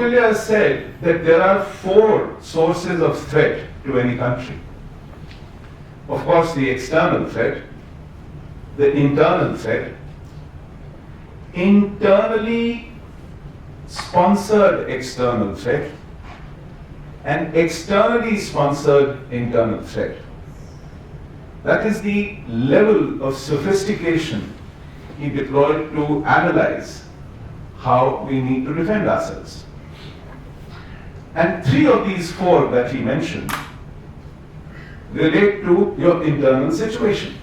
Kautilya said that there are 4 sources of threat to any country. Of course, the external threat, the internal threat, internally sponsored external threat, and externally sponsored internal threat. That is the level of sophistication he deployed to analyze how we need to defend ourselves. And 3 of these 4 that he mentioned relate to your internal situation.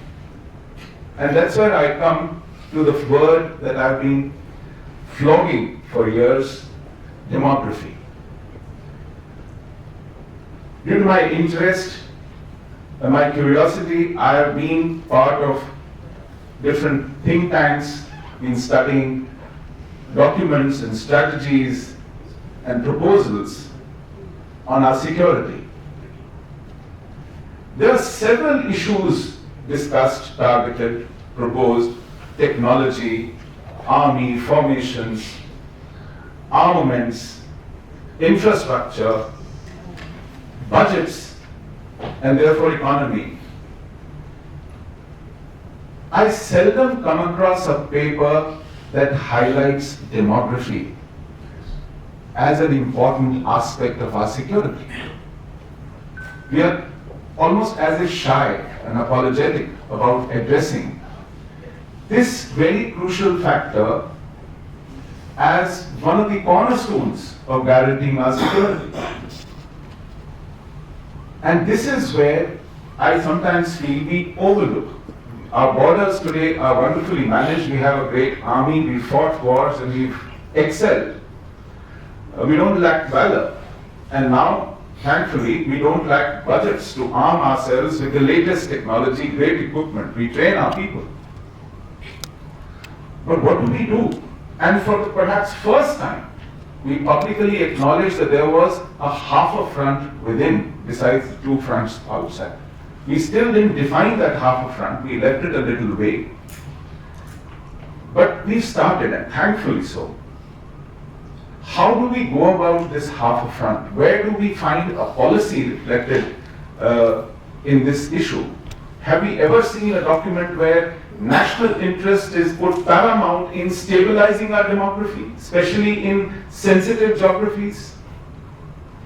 And that's where I come to the word that I've been flogging for years, demography. Due to my interest and my curiosity, I have been part of different think tanks, been studying documents and strategies and proposals on our security. There are several issues discussed, targeted, proposed: technology, army, formations, armaments, infrastructure, budgets, and therefore economy. I seldom come across a paper that highlights demography as an important aspect of our security. We are almost as if shy and apologetic about addressing this very crucial factor as one of the cornerstones of guaranteeing our security. And this is where I sometimes feel we overlook. Our borders today are wonderfully managed. We have a great army, we fought wars and we've excelled. We don't lack valor. And now, thankfully, we don't lack budgets to arm ourselves with the latest technology, great equipment. We train our people. But what do we do? And for the perhaps first time, we publicly acknowledge that there was a half a front within, besides the 2 fronts outside. We still didn't define that half a front, we left it a little vague. But we started, and thankfully so. How do we go about this half a front? Where do we find a policy reflected in this issue? Have we ever seen a document where national interest is put paramount in stabilizing our demography, especially in sensitive geographies?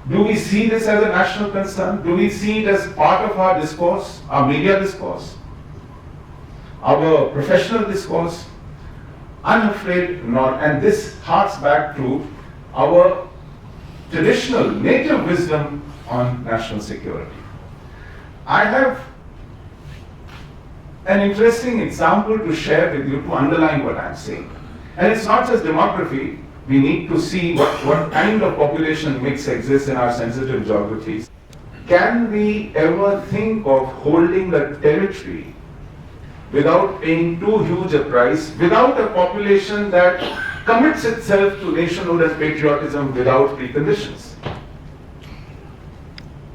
Do we see this as a national concern? Do we see it as part of our discourse, our media discourse, our professional discourse? I'm afraid not, and this harks back to our traditional native wisdom on national security. I have an interesting example to share with you to underline what I'm saying. And it's not just demography. We need to see what kind of population mix exists in our sensitive geographies. Can we ever think of holding a territory without paying too huge a price, without a population that commits itself to nationhood and patriotism without preconditions?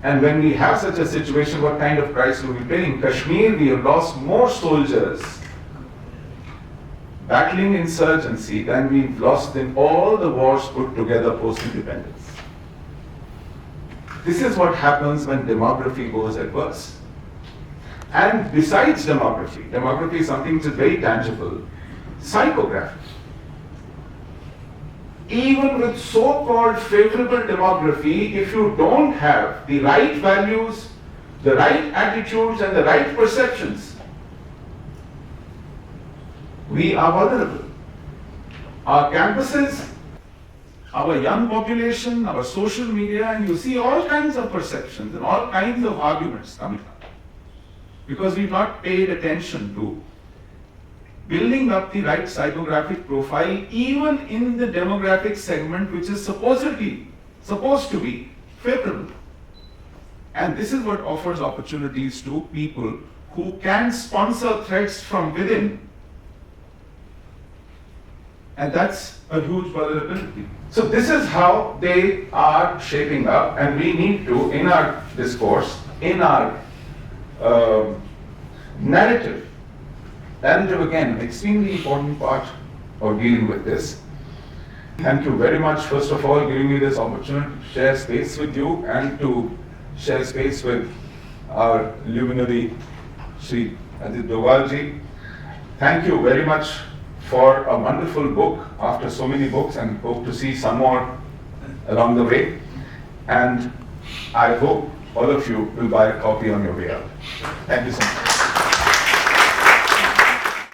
And when we have such a situation, what kind of price do we pay? In Kashmir, we have lost more soldiers battling insurgency than we've lost in all the wars put together post-independence. This is what happens when demography goes adverse. And besides demography, demography is something which is very tangible, psychography. Even with so-called favorable demography, if you don't have the right values, the right attitudes, and the right perceptions, we are vulnerable. Our campuses, our young population, our social media, and you see all kinds of perceptions and all kinds of arguments coming up. Because we've not paid attention to building up the right psychographic profile, even in the demographic segment which is supposed to be favorable. And this is what offers opportunities to people who can sponsor threats from within. And that's a huge vulnerability. So this is how they are shaping up, and we need to, in our discourse, in our narrative again, an extremely important part of dealing with this, Thank you very much, first of all, giving me this opportunity to share space with you and to share space with our luminary, Sri Pandit Doval ji. Thank you very much for a wonderful book after so many books, and hope to see some more along the way. And I hope all of you will buy a copy on your way out. Thank you so much.